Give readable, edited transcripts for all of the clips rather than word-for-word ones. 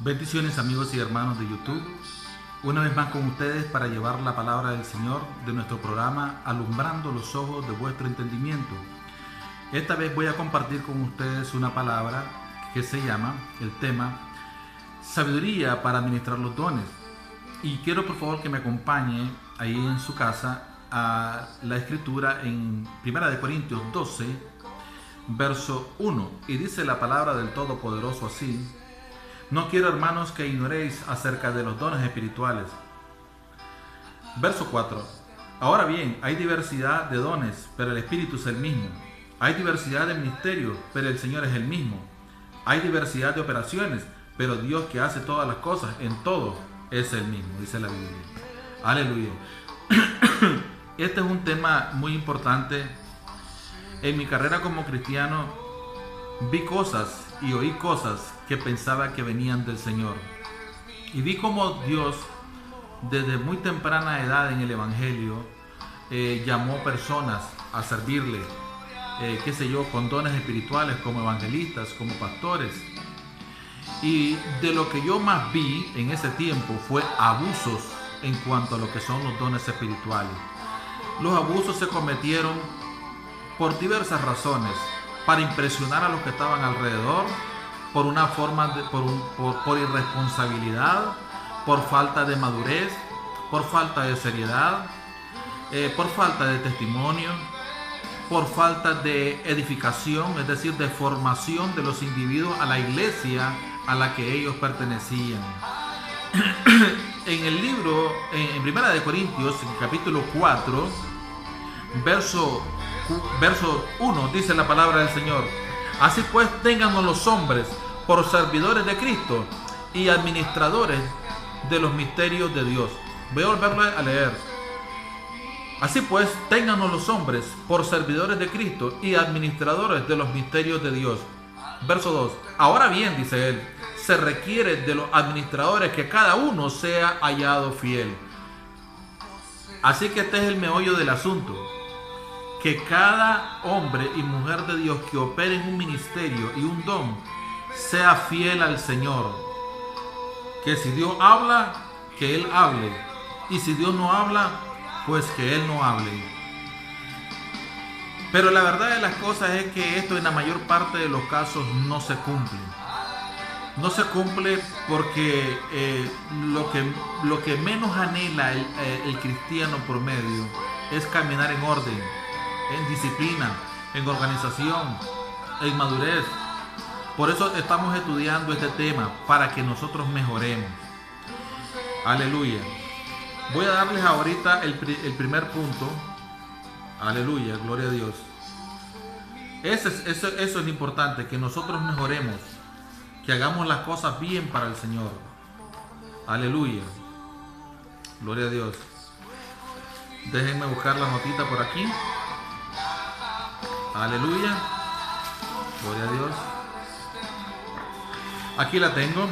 Bendiciones amigos y hermanos de YouTube, una vez más con ustedes para llevar la palabra del Señor de nuestro programa Alumbrando los ojos de vuestro entendimiento. Esta vez voy a compartir con ustedes una palabra que se llama, el tema, sabiduría para administrar los dones. Y quiero por favor que me acompañe ahí en su casa a la escritura en 1 Corintios 12, verso 1, y dice la palabra del Todopoderoso así: no quiero, hermanos, que ignoréis acerca de los dones espirituales. Verso 4. Ahora bien, hay diversidad de dones, pero el Espíritu es el mismo. Hay diversidad de ministerios, pero el Señor es el mismo. Hay diversidad de operaciones, pero Dios que hace todas las cosas en todo es el mismo, dice la Biblia. Aleluya. Este es un tema muy importante. En mi carrera como cristiano vi cosas y oí cosas que pensaba que venían del Señor. Y vi cómo Dios, desde muy temprana edad en el Evangelio, llamó personas a servirle, con dones espirituales como evangelistas, como pastores. Y de lo que yo más vi en ese tiempo fue abusos en cuanto a lo que son los dones espirituales. Los abusos se cometieron por diversas razones, para impresionar a los que estaban alrededor, por una forma por irresponsabilidad, por falta de madurez, por falta de seriedad, por falta de testimonio, por falta de edificación, es decir, de formación de los individuos a la iglesia a la que ellos pertenecían. En el libro, en 1 Corintios, en el capítulo 4, verso 1, dice la palabra del Señor: así pues, téngannos los hombres por servidores de Cristo y administradores de los misterios de Dios. Voy a volverlo a leer. Así pues, téngannos los hombres por servidores de Cristo y administradores de los misterios de Dios. Verso 2. Ahora bien, dice él, se requiere de los administradores que cada uno sea hallado fiel. Así que este es el meollo del asunto. Que cada hombre y mujer de Dios que opere en un ministerio y un don sea fiel al Señor. Que si Dios habla, que Él hable. Y si Dios no habla, pues que Él no hable. Pero la verdad de las cosas es que esto en la mayor parte de los casos no se cumple. No se cumple porque lo que menos anhela el cristiano promedio es caminar en orden, en disciplina, en organización, en madurez. Por eso estamos estudiando este tema, para que nosotros mejoremos. Aleluya. Voy a darles ahorita el primer punto. Aleluya, gloria a Dios. Eso es lo importante, que nosotros mejoremos, que hagamos las cosas bien para el Señor. Aleluya, gloria a Dios. Déjenme buscar la notita por aquí. Aleluya, gloria a Dios. Aquí la tengo.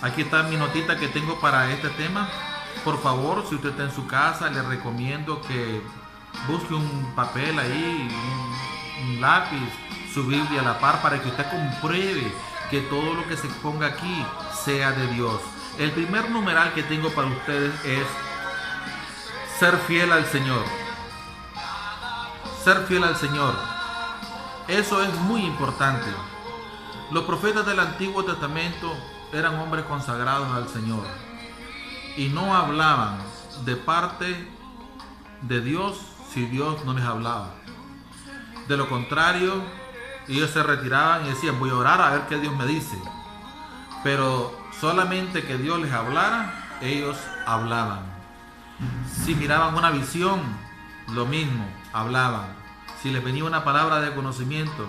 Aquí está mi notita que tengo para este tema. Por favor, si usted está en su casa, le recomiendo que busque un papel ahí, un lápiz, su Biblia a la par, para que usted compruebe que todo lo que se ponga aquí sea de Dios. El primer numeral que tengo para ustedes es ser fiel al Señor. Ser fiel al Señor. Eso es muy importante. Los profetas del Antiguo Testamento eran hombres consagrados al Señor y no hablaban de parte de Dios si Dios no les hablaba. De lo contrario, ellos se retiraban y decían: voy a orar a ver qué Dios me dice. Pero solamente que Dios les hablara, ellos hablaban. Si miraban una visión, lo mismo, hablaban. Si les venía una palabra de conocimiento,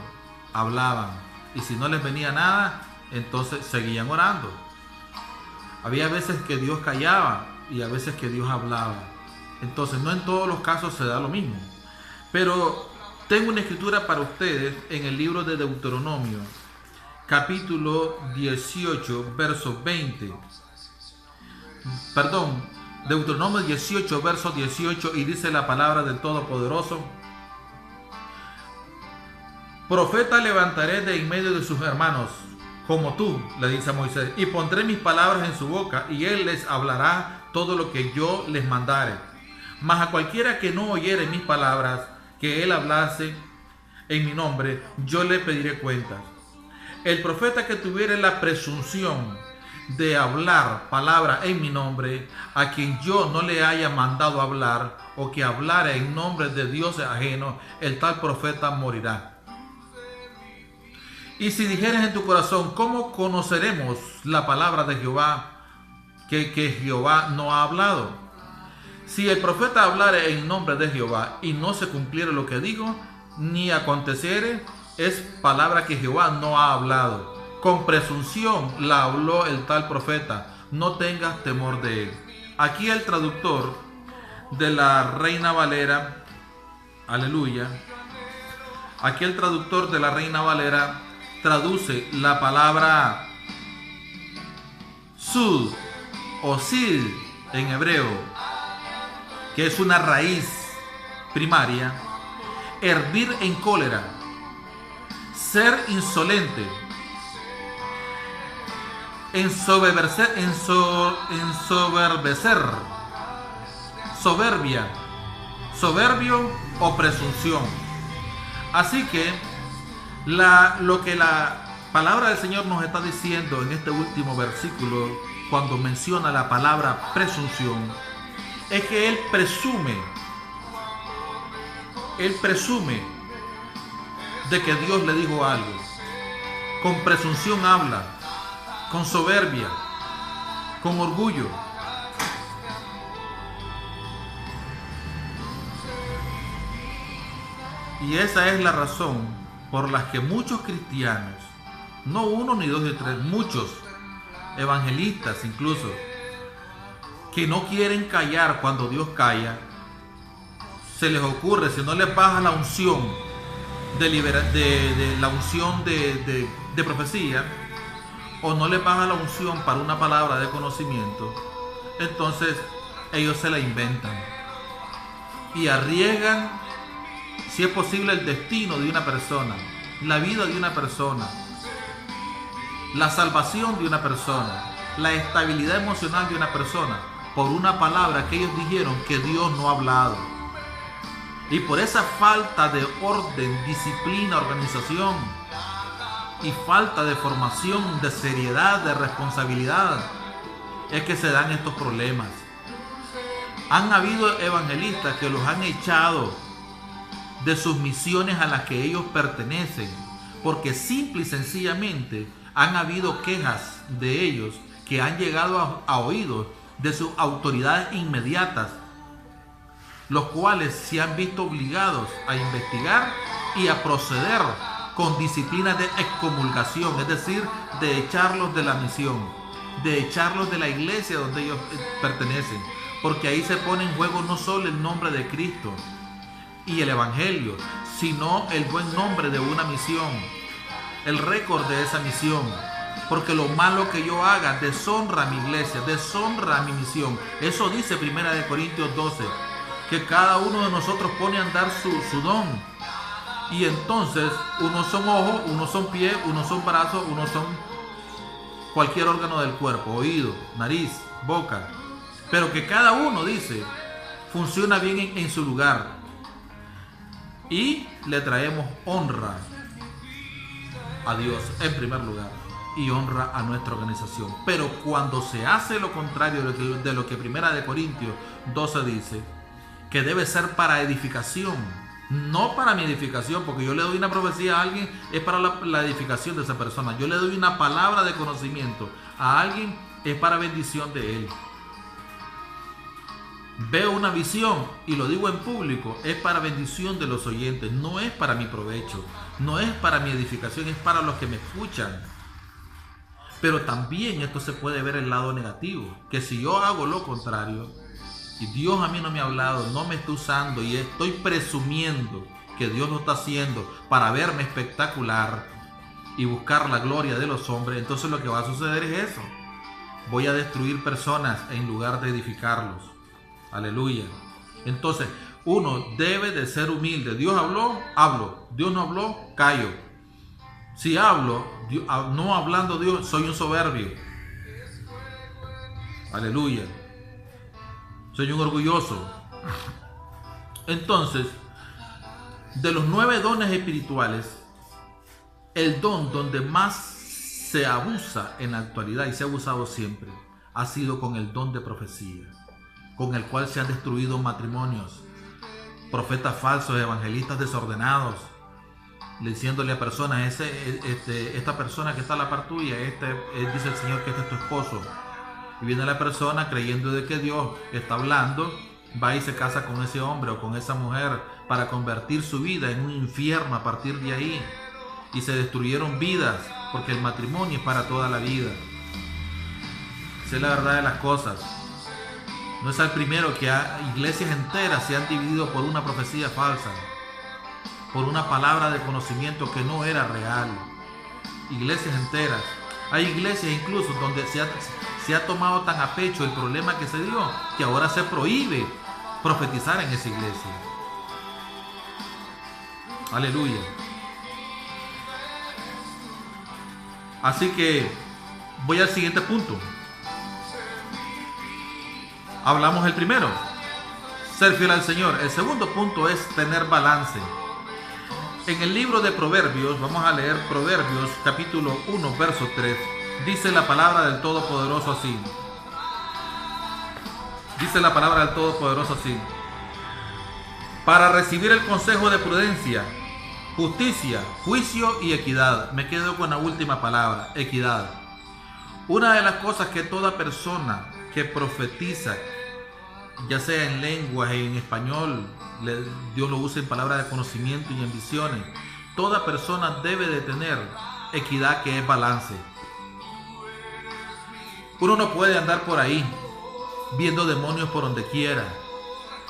hablaban. Y si no les venía nada, entonces seguían orando. Había veces que Dios callaba y a veces que Dios hablaba. Entonces no en todos los casos se da lo mismo. Pero tengo una escritura para ustedes en el libro de Deuteronomio, capítulo 18, verso 20. Deuteronomio 18, verso 18, y dice la palabra del Todopoderoso: profeta levantaré de en medio de sus hermanos, como tú, le dice a Moisés, y pondré mis palabras en su boca, y él les hablará todo lo que yo les mandare. Mas a cualquiera que no oyere mis palabras, que él hablase en mi nombre, yo le pediré cuentas. El profeta que tuviere la presunción de hablar palabra en mi nombre, a quien yo no le haya mandado hablar, o que hablara en nombre de dioses ajenos, el tal profeta morirá. Y si dijeres en tu corazón, ¿cómo conoceremos la palabra de Jehová que Jehová no ha hablado? Si el profeta hablare en nombre de Jehová y no se cumpliere lo que digo, ni aconteciere, es palabra que Jehová no ha hablado. Con presunción la habló el tal profeta, no tengas temor de él. Aquí el traductor de la Reina Valera, aleluya, aquí el traductor de la Reina Valera traduce la palabra sud o sid en hebreo, que es una raíz primaria, hervir en cólera, ser insolente, ensoberbecer, soberbia, soberbio o presunción. Así que lo que la palabra del Señor nos está diciendo en este último versículo, cuando menciona la palabra presunción, es que Él presume de que Dios le dijo algo. Con presunción habla, con soberbia, con orgullo. Y esa es la razón por la que muchos cristianos, no uno ni dos ni tres, muchos evangelistas incluso, que no quieren callar cuando Dios calla, se les ocurre, si no les baja la unción de la unción de profecía, o no les baja la unción para una palabra de conocimiento, entonces ellos se la inventan y arriesgan, si es posible, el destino de una persona, la vida de una persona, la salvación de una persona, la estabilidad emocional de una persona, por una palabra que ellos dijeron que Dios no ha hablado. Y por esa falta de orden, disciplina, organización y falta de formación, de seriedad, de responsabilidad, es que se dan estos problemas. Han habido evangelistas que los han echado de sus misiones a las que ellos pertenecen, porque simple y sencillamente han habido quejas de ellos que han llegado a oídos de sus autoridades inmediatas, los cuales se han visto obligados a investigar y a proceder con disciplina de excomulgación, es decir, de echarlos de la misión, de echarlos de la iglesia donde ellos pertenecen, porque ahí se pone en juego no solo el nombre de Cristo y el evangelio, sino el buen nombre de una misión, el récord de esa misión, porque lo malo que yo haga deshonra a mi iglesia, deshonra a mi misión. Eso dice 1 Corintios 12, que cada uno de nosotros pone a andar su don, y entonces unos son ojos, unos son pies, unos son brazos, unos son cualquier órgano del cuerpo, oído, nariz, boca, pero que cada uno, dice, funciona bien en su lugar. Y le traemos honra a Dios en primer lugar y honra a nuestra organización. Pero cuando se hace lo contrario de lo que 1 Corintios 12 dice, que debe ser para edificación, no para mi edificación, porque yo le doy una profecía a alguien, es para la edificación de esa persona. Yo le doy una palabra de conocimiento a alguien, es para bendición de él. Veo una visión y lo digo en público, es para bendición de los oyentes, no es para mi provecho, no es para mi edificación, es para los que me escuchan. Pero también esto se puede ver el lado negativo, que si yo hago lo contrario y Dios a mí no me ha hablado, no me está usando y estoy presumiendo que Dios lo está haciendo para verme espectacular y buscar la gloria de los hombres, entonces lo que va a suceder es eso. Voy a destruir personas en lugar de edificarlos. Aleluya. Entonces, uno debe de ser humilde. Dios habló, hablo. Dios no habló, callo. Si hablo, no hablando Dios, soy un soberbio. Aleluya. Soy un orgulloso. Entonces, de los 9 dones espirituales, el don donde más se abusa en la actualidad y se ha abusado siempre ha sido con el don de profecía, con el cual se han destruido matrimonios, profetas falsos, evangelistas desordenados, diciéndole a personas, esta persona que está a la par tuya, dice el Señor que este es tu esposo. Y viene la persona creyendo de que Dios está hablando, va y se casa con ese hombre o con esa mujer para convertir su vida en un infierno a partir de ahí. Y se destruyeron vidas, porque el matrimonio es para toda la vida. Esa es la verdad de las cosas. No es el primero que iglesias enteras se han dividido por una profecía falsa, por una palabra de conocimiento que no era real. Iglesias enteras. Hay iglesias incluso donde se ha tomado tan a pecho el problema que se dio, que ahora se prohíbe profetizar en esa iglesia. Aleluya. Así que voy al siguiente punto. Hablamos el primero, ser fiel al Señor. El segundo punto es tener balance. En el libro de Proverbios, vamos a leer Proverbios capítulo 1, verso 3. Dice la palabra del Todopoderoso así. Dice la palabra del Todopoderoso así. Para recibir el consejo de prudencia, justicia, juicio y equidad. Me quedo con la última palabra, equidad. Una de las cosas que toda persona que profetiza, ya sea en lenguas, en español, Dios lo usa en palabras de conocimiento y en visiones, toda persona debe de tener equidad, que es balance. Uno no puede andar por ahí viendo demonios por donde quiera,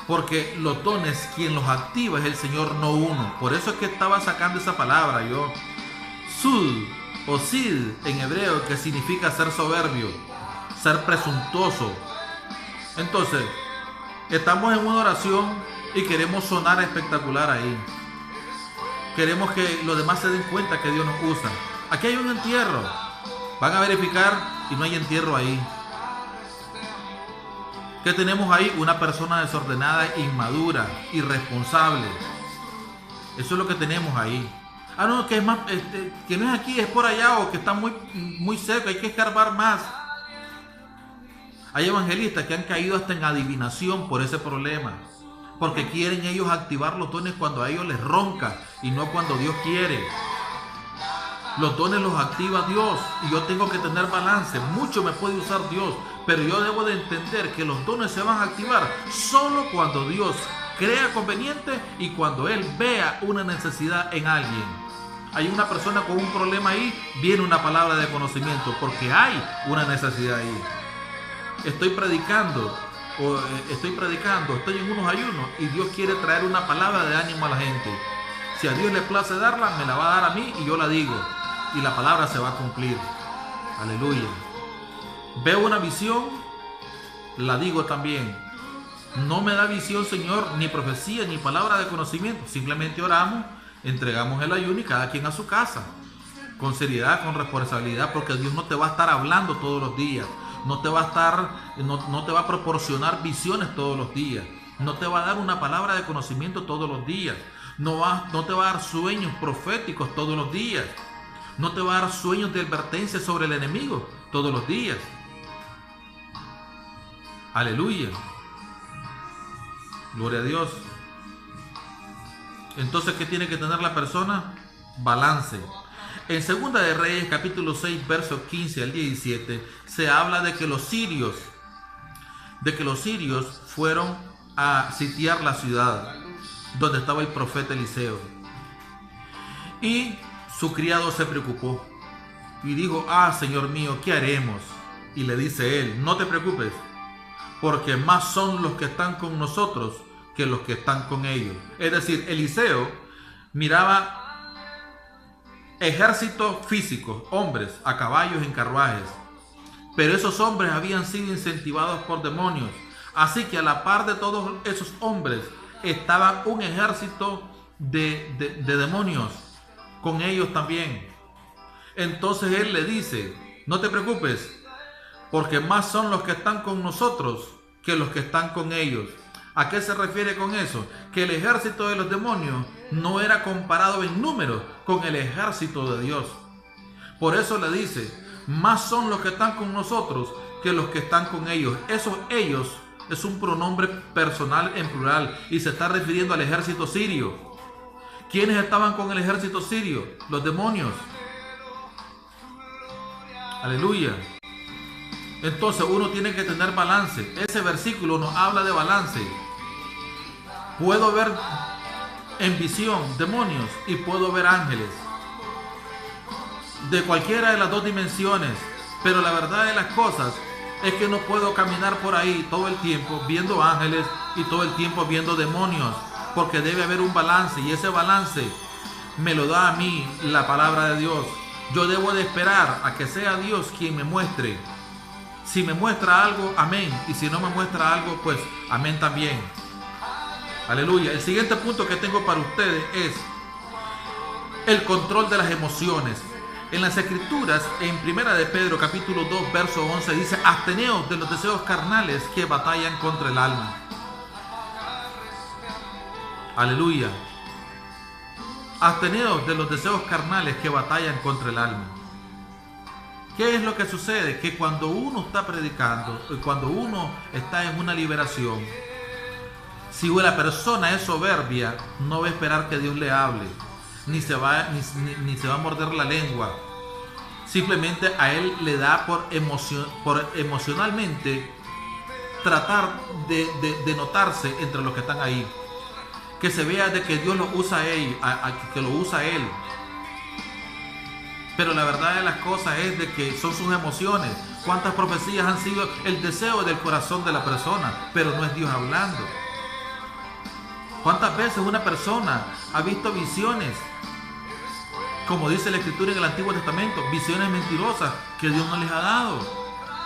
porque los dones, quien los activa es el Señor, no uno. Por eso es que estaba sacando esa palabra yo. Sud o sid en hebreo, que significa ser soberbio, ser presuntuoso. Entonces, estamos en una oración y queremos sonar espectacular ahí. Queremos que los demás se den cuenta que Dios nos usa. Aquí hay un entierro. Van a verificar y no hay entierro ahí. ¿Qué tenemos ahí? Una persona desordenada, inmadura, irresponsable. Eso es lo que tenemos ahí. Ah, no, que es más, que no es aquí, es por allá, o que está muy cerca, hay que escarbar más. Hay evangelistas que han caído hasta en adivinación por ese problema, porque quieren ellos activar los dones cuando a ellos les ronca y no cuando Dios quiere. Los dones los activa Dios y yo tengo que tener balance. Mucho me puede usar Dios, pero yo debo de entender que los dones se van a activar solo cuando Dios crea conveniente y cuando Él vea una necesidad en alguien. Hay una persona con un problema ahí, viene una palabra de conocimiento porque hay una necesidad ahí. Estoy predicando, estoy en unos ayunos y Dios quiere traer una palabra de ánimo a la gente. Si a Dios le place darla, me la va a dar a mí y yo la digo. Y la palabra se va a cumplir. Aleluya. Veo una visión, la digo también. No me da visión, Señor, ni profecía, ni palabra de conocimiento. Simplemente oramos, entregamos el ayuno y cada quien a su casa. Con seriedad, con responsabilidad, porque Dios no te va a estar hablando todos los días. No te va a proporcionar visiones todos los días. No te va a dar una palabra de conocimiento todos los días. No te va a dar sueños proféticos todos los días. No te va a dar sueños de advertencia sobre el enemigo todos los días. Aleluya. Gloria a Dios. Entonces, ¿qué tiene que tener la persona? Balance. En Segunda de Reyes, capítulo 6, versos 15 al 17, se habla de que los sirios fueron a sitiar la ciudad donde estaba el profeta Eliseo. Y su criado se preocupó y dijo: Señor mío, ¿qué haremos? Y le dice él: no te preocupes, porque más son los que están con nosotros que los que están con ellos. Es decir, Eliseo miraba ejércitos físicos, hombres a caballos en carruajes, pero esos hombres habían sido incentivados por demonios. Así que a la par de todos esos hombres estaba un ejército de demonios con ellos también. Entonces él le dice, no te preocupes, porque más son los que están con nosotros que los que están con ellos. ¿A qué se refiere con eso? Que el ejército de los demonios no era comparado en número con el ejército de Dios. Por eso le dice, más son los que están con nosotros que los que están con ellos. Esos ellos es un pronombre personal en plural y se está refiriendo al ejército sirio. ¿Quiénes estaban con el ejército sirio? Los demonios. Aleluya. Entonces uno tiene que tener balance. Ese versículo nos habla de balance. Puedo ver en visión demonios y puedo ver ángeles. De cualquiera de las dos dimensiones. Pero la verdad de las cosas es que no puedo caminar por ahí todo el tiempo viendo ángeles y todo el tiempo viendo demonios. Porque debe haber un balance y ese balance me lo da a mí la palabra de Dios. Yo debo de esperar a que sea Dios quien me muestre. Si me muestra algo, amén. Y si no me muestra algo, pues amén también. Aleluya. El siguiente punto que tengo para ustedes es el control de las emociones. En las escrituras, en 1 de Pedro capítulo 2 verso 11 dice, absteneos de los deseos carnales que batallan contra el alma. Aleluya. Absteneos de los deseos carnales que batallan contra el alma. ¿Qué es lo que sucede? Que cuando uno está predicando, cuando uno está en una liberación, si la persona es soberbia, no va a esperar que Dios le hable, ni se va a morder la lengua. Simplemente a él le da por emocionalmente tratar de notarse entre los que están ahí. Que se vea de que Dios lo usa a él, que lo usa a él. Pero la verdad de las cosas es de que son sus emociones. ¿Cuántas profecías han sido el deseo del corazón de la persona? Pero no es Dios hablando. ¿Cuántas veces una persona ha visto visiones? Como dice la Escritura en el Antiguo Testamento, visiones mentirosas que Dios no les ha dado.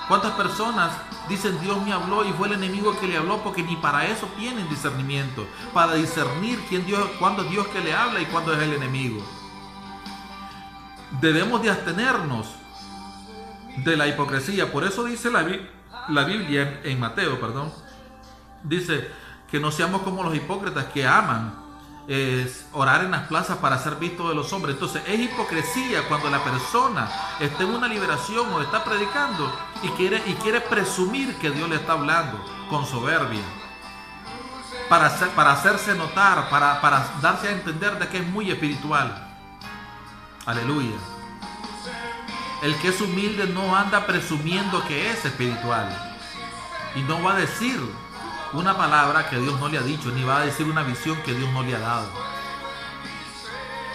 ¿Cuántas personas dicen Dios me habló y fue el enemigo que le habló? Porque ni para eso tienen discernimiento. Para discernir cuándo es Dios que le habla y cuándo es el enemigo. Debemos de abstenernos de la hipocresía. Por eso dice la Biblia en Mateo, dice que no seamos como los hipócritas que aman orar en las plazas para ser vistos de los hombres. Entonces es hipocresía cuando la persona está en una liberación o está predicando y quiere presumir que Dios le está hablando con soberbia para hacerse notar, para darse a entender de que es muy espiritual. Aleluya. El que es humilde no anda presumiendo que es espiritual y no va a decir una palabra que Dios no le ha dicho, ni va a decir una visión que Dios no le ha dado.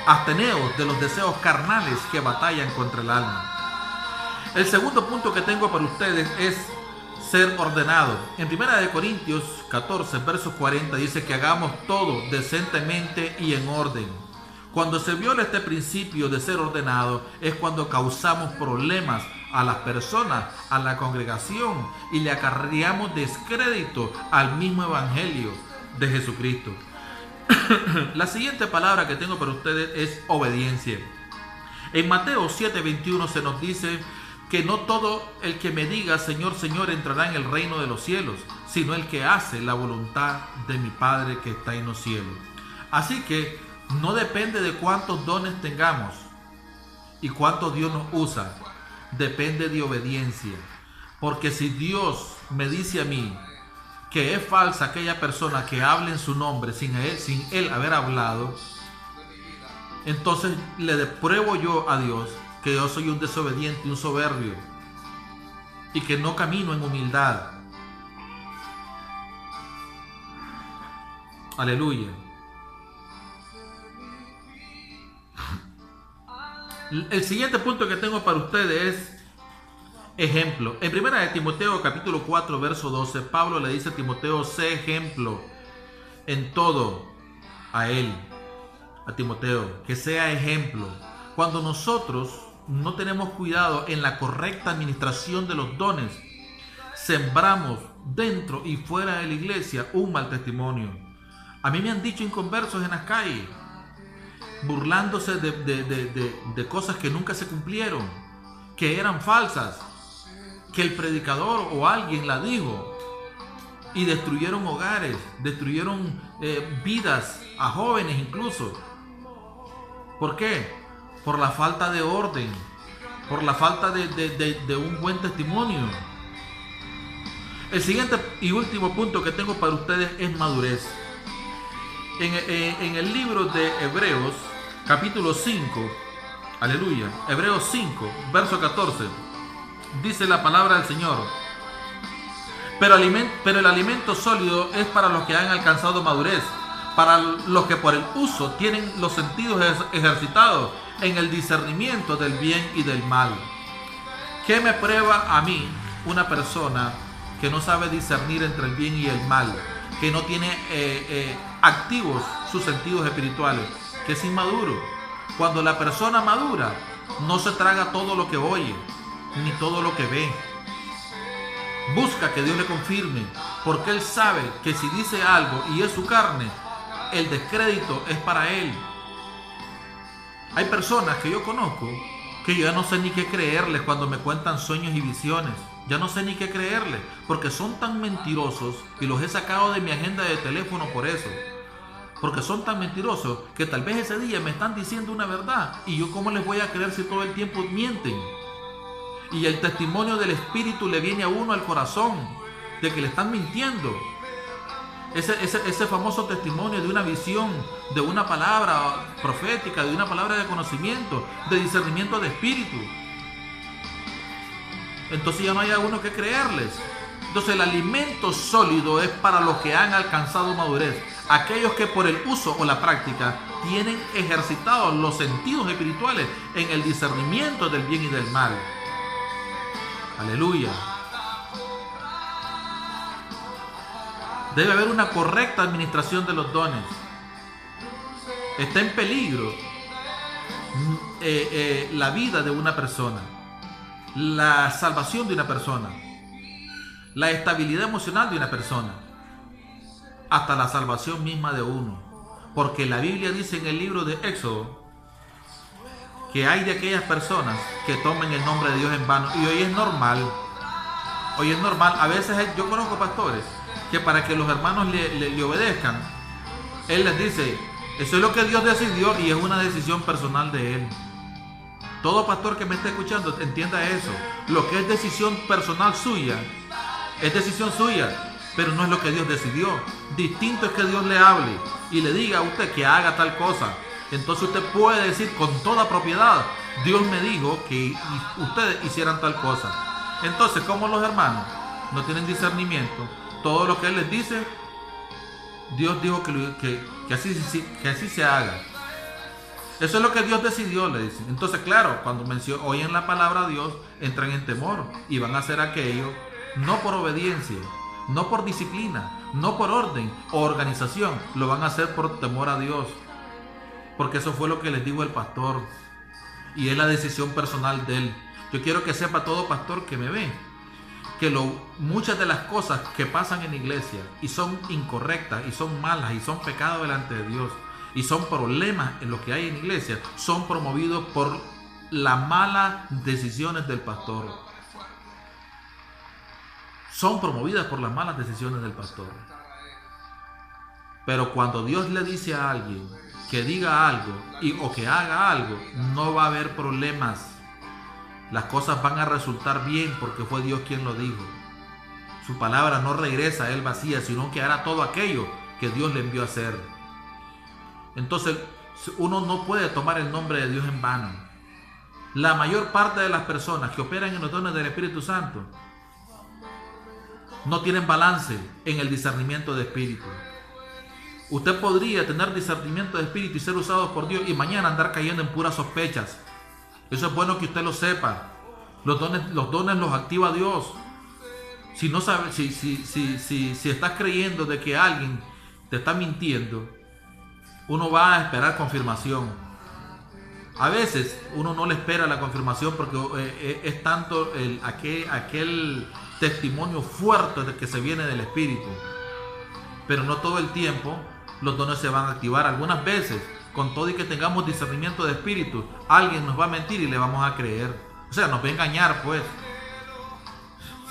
Absteneos de los deseos carnales que batallan contra el alma. El segundo punto que tengo para ustedes es ser ordenado. En 1 Corintios 14, versos 40 dice que hagamos todo decentemente y en orden. Cuando se viola este principio de ser ordenado es cuando causamos problemas a las personas, a la congregación y le acarreamos descrédito al mismo evangelio de Jesucristo. La siguiente palabra que tengo para ustedes es obediencia. En Mateo 7:21 se nos dice que no todo el que me diga Señor, Señor entrará en el reino de los cielos, sino el que hace la voluntad de mi Padre que está en los cielos. Así que no depende de cuántos dones tengamos y cuánto Dios nos usa. Depende de obediencia. Porque si Dios me dice a mí que es falsa aquella persona que hable en su nombre sin él haber hablado, entonces le pruebo yo a Dios que yo soy un desobediente, un soberbio y que no camino en humildad. Aleluya. El siguiente punto que tengo para ustedes es ejemplo. En 1 de Timoteo capítulo 4 verso 12, Pablo le dice a Timoteo, sé ejemplo en todo a él, a Timoteo, que sea ejemplo. Cuando nosotros no tenemos cuidado en la correcta administración de los dones, sembramos dentro y fuera de la iglesia un mal testimonio. A mí me han dicho inconversos en las calles burlándose de cosas que nunca se cumplieron, que eran falsas, que el predicador o alguien la dijo, y destruyeron hogares, destruyeron vidas a jóvenes incluso. ¿Por qué? Por la falta de orden, por la falta de un buen testimonio. El siguiente y último punto que tengo para ustedes es madurez. En el libro de Hebreos, capítulo 5, aleluya, Hebreos 5, verso 14, dice la palabra del Señor: pero el alimento sólido es para los que han alcanzado madurez, para los que por el uso tienen los sentidos ejercitados en el discernimiento del bien y del mal. ¿Qué me prueba a mí una persona que no sabe discernir entre el bien y el mal, que no tiene activos sus sentidos espirituales, que es inmaduro? Cuando la persona madura no se traga todo lo que oye ni todo lo que ve. Busca que Dios le confirme, porque él sabe que si dice algo y es su carne, el descrédito es para él. Hay personas que yo conozco que yo ya no sé ni qué creerles cuando me cuentan sueños y visiones. Ya no sé ni qué creerles, porque son tan mentirosos, y los he sacado de mi agenda de teléfono por eso. Porque son tan mentirosos que tal vez ese día me están diciendo una verdad, y yo cómo les voy a creer si todo el tiempo mienten. Y el testimonio del Espíritu le viene a uno al corazón de que le están mintiendo. Ese famoso testimonio de una visión, de una palabra profética, de una palabra de conocimiento, de discernimiento de espíritu. Entonces ya no hay a uno que creerles. Entonces el alimento sólido es para los que han alcanzado madurez, aquellos que por el uso o la práctica tienen ejercitados los sentidos espirituales en el discernimiento del bien y del mal. Aleluya. Debe haber una correcta administración de los dones. Está en peligro la vida de una persona, la salvación de una persona, la estabilidad emocional de una persona, hasta la salvación misma de uno. Porque la Biblia dice en el libro de Éxodo que hay de aquellas personas que tomen el nombre de Dios en vano. Y hoy es normal. Hoy es normal. A veces yo conozco pastores que para que los hermanos le obedezcan, él les dice: eso es lo que Dios decidió y es una decisión personal de él. Todo pastor que me esté escuchando entienda eso. Lo que es decisión personal suya, es decisión suya, pero no es lo que Dios decidió. Distinto es que Dios le hable y le diga a usted que haga tal cosa. Entonces usted puede decir con toda propiedad: Dios me dijo que ustedes hicieran tal cosa. Entonces, como los hermanos no tienen discernimiento, todo lo que Él les dice, Dios dijo que así se haga. Eso es lo que Dios decidió, le dicen. Entonces, claro, cuando oyen la palabra de Dios, entran en temor y van a hacer aquello no por obediencia, no por disciplina, no por orden o organización, lo van a hacer por temor a Dios. Porque eso fue lo que les dijo el pastor y es la decisión personal de él. Yo quiero que sepa todo pastor que me ve que muchas de las cosas que pasan en la iglesia y son incorrectas y son malas y son pecados delante de Dios y son problemas en lo que hay en la iglesia, son promovidos por las malas decisiones del pastor. Son promovidas por las malas decisiones del pastor. Pero cuando Dios le dice a alguien que diga algo o que haga algo, no va a haber problemas. Las cosas van a resultar bien porque fue Dios quien lo dijo. Su palabra no regresa a él vacía, sino que hará todo aquello que Dios le envió a hacer. Entonces, uno no puede tomar el nombre de Dios en vano. La mayor parte de las personas que operan en los dones del Espíritu Santo no tienen balance en el discernimiento de espíritu. Usted podría tener discernimiento de espíritu y ser usado por Dios y mañana andar cayendo en puras sospechas. Eso es bueno que usted lo sepa. Los dones los activa Dios. Si no sabe, si estás creyendo de que alguien te está mintiendo, uno va a esperar confirmación. A veces uno no le espera la confirmación porque es tanto aquel testimonio fuerte de que se viene del Espíritu. Pero no todo el tiempo los dones se van a activar. Algunas veces, con todo y que tengamos discernimiento de espíritu, alguien nos va a mentir y le vamos a creer. O sea, nos va a engañar, pues.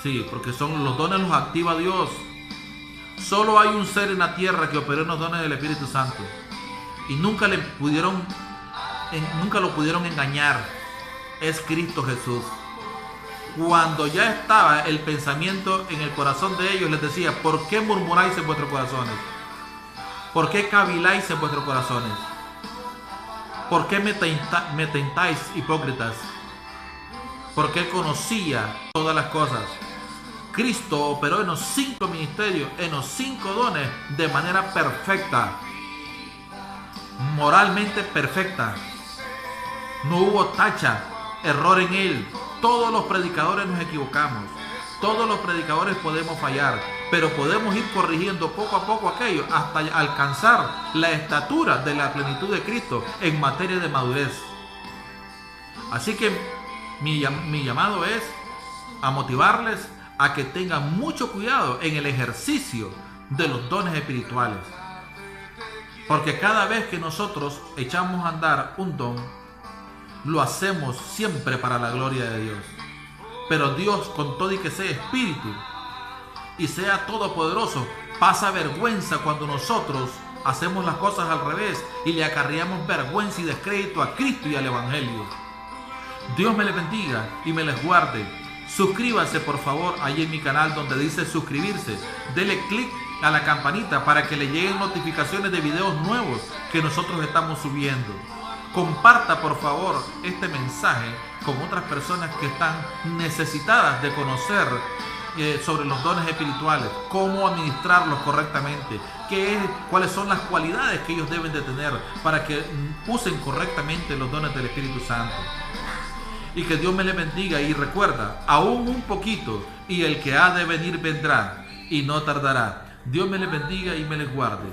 Sí, porque son los dones los activa Dios. Solo hay un ser en la tierra que operó en los dones del Espíritu Santo. Y nunca lo pudieron engañar. Es Cristo Jesús. Cuando ya estaba el pensamiento en el corazón de ellos, les decía: ¿por qué murmuráis en vuestros corazones? ¿Por qué caviláis en vuestros corazones? ¿Por qué me tentáis, hipócritas? Porque Él conocía todas las cosas. Cristo operó en los 5 ministerios, en los 5 dones, de manera perfecta, moralmente perfecta. No hubo tacha, error en Él. Todos los predicadores nos equivocamos, todos los predicadores podemos fallar, pero podemos ir corrigiendo poco a poco aquello hasta alcanzar la estatura de la plenitud de Cristo en materia de madurez. Así que mi llamado es a motivarles a que tengan mucho cuidado en el ejercicio de los dones espirituales, porque cada vez que nosotros echamos a andar un don, lo hacemos siempre para la gloria de Dios. Pero Dios, con todo y que sea espíritu y sea todopoderoso, pasa vergüenza cuando nosotros hacemos las cosas al revés y le acarreamos vergüenza y descrédito a Cristo y al Evangelio. Dios me les bendiga y me les guarde. Suscríbanse por favor ahí en mi canal donde dice suscribirse. Dele clic a la campanita para que le lleguen notificaciones de videos nuevos que nosotros estamos subiendo. Comparta por favor este mensaje con otras personas que están necesitadas de conocer sobre los dones espirituales, cómo administrarlos correctamente, cuáles son las cualidades que ellos deben de tener para que usen correctamente los dones del Espíritu Santo. Y que Dios me les bendiga, y recuerda, aún un poquito y el que ha de venir vendrá y no tardará. Dios me les bendiga y me les guarde.